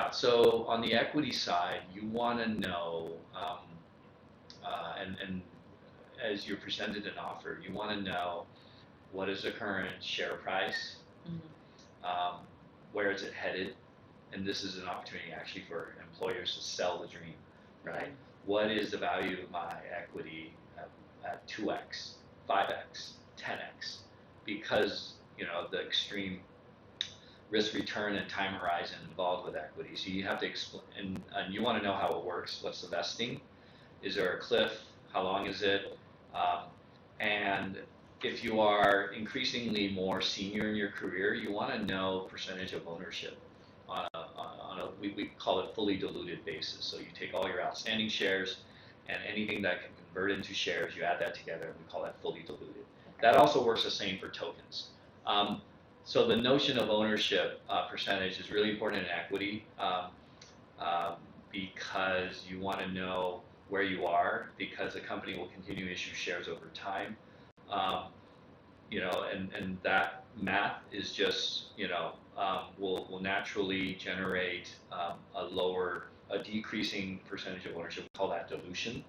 Yeah, so on the equity side, you want to know, and as you're presented an offer, you want to know what is the current share price, um, where is it headed, and this is an opportunity actually for employers to sell the dream, right? What is the value of my equity at 2x, 5x, 10x? Because the extreme risk return and time horizon involved with equity. So you have to explain, and you want to know how it works. What's the vesting? Is there a cliff? How long is it? And if you are increasingly more senior in your career, you want to know percentage of ownership on we call it fully diluted basis. So you take all your outstanding shares and anything that can convert into shares, you add that together, and we call that fully diluted. That also works the same for tokens. So the notion of ownership percentage is really important in equity because you want to know where you are, because the company will continue to issue shares over time. And that math is just, will naturally generate a decreasing percentage of ownership. We call that dilution.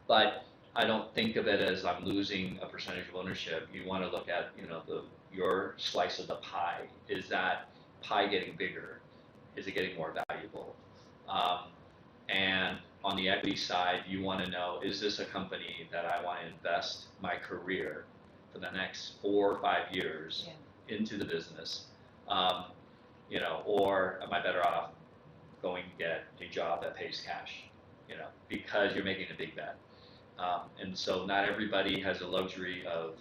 But I don't think of it as I'm losing a percentage of ownership. You want to look at, your slice of the pie. Is that pie getting bigger? Is it getting more valuable? And on the equity side, you want to know, is this a company that I want to invest my career for the next 4 or 5 years into the business? Or am I better off going to get a job that pays cash? Because you're making a big bet. And so not everybody has the luxury of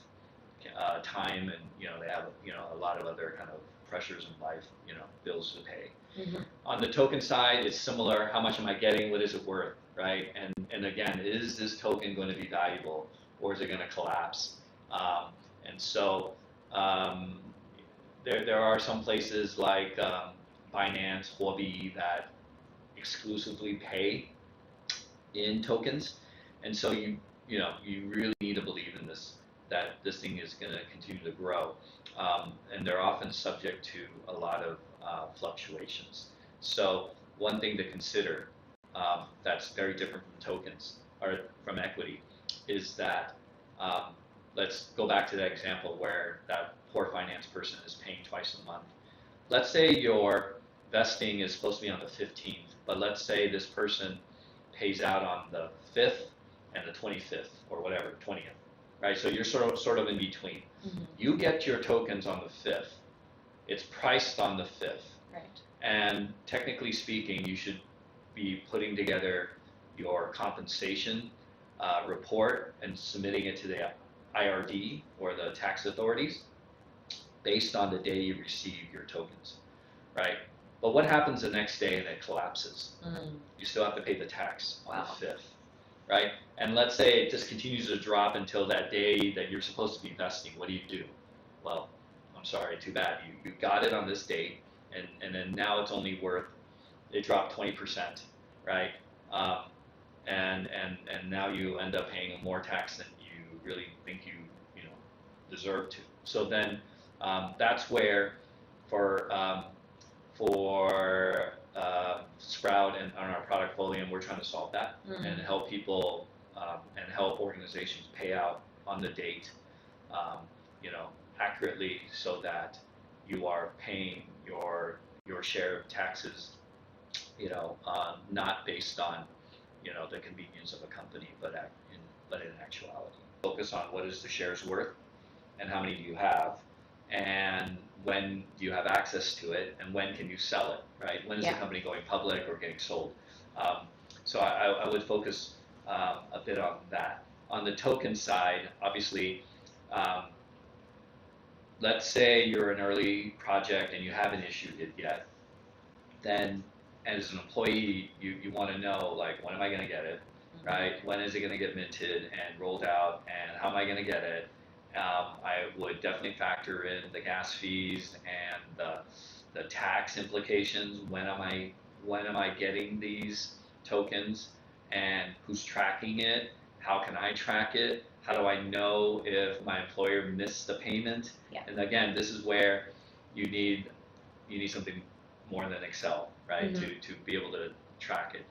time, and they have a lot of other kind of pressures in life, bills to pay. On the token side, it's similar. How much am I getting? What is it worth, right? And again, is this token going to be valuable, or is it going to collapse? And so there are some places like Binance, Huobi that exclusively pay in tokens, and so you really need to believe in this, that this thing is going to continue to grow, and they're often subject to a lot of fluctuations. So one thing to consider that's very different from tokens or from equity is that let's go back to that example where that poor finance person is paying twice a month. Let's say your vesting is supposed to be on the 15th, but let's say this person pays out on the 5th and the 25th or whatever, 20th, right? So you're sort of in between. You get your tokens on the 5th. It's priced on the 5th. Right. And technically speaking, you should be putting together your compensation report and submitting it to the IRD or the tax authorities based on the day you receive your tokens, right? But what happens the next day and it collapses? You still have to pay the tax on the 5th, right? And let's say it just continues to drop until that day that you're supposed to be vesting. What do? Well, I'm sorry, too bad. You got it on this date, and then now it's only worth, it dropped 20%, right? And now you end up paying more tax than you really think you deserve to. So then that's where for Sprout and on our product portfolio, we're trying to solve that and help people and help organizations pay out on the date, accurately, so that you are paying your share of taxes, not based on the convenience of a company, but in actuality. Focus on what is the shares worth, and how many do you have, and when do you have access to it, and when can you sell it, right? When is the company going public or getting sold? So I would focus a bit on that. On the token side, obviously, let's say you're an early project and you haven't issued it yet, then as an employee, you want to know, like, when am I going to get it, right? When is it going to get minted and rolled out, and how am I going to get it? I would definitely factor in the gas fees and the tax implications. When am I getting these tokens, and who's tracking it? How can I track it? How do I know if my employer missed the payment? And again, this is where you need something more than Excel, right? To be able to track it.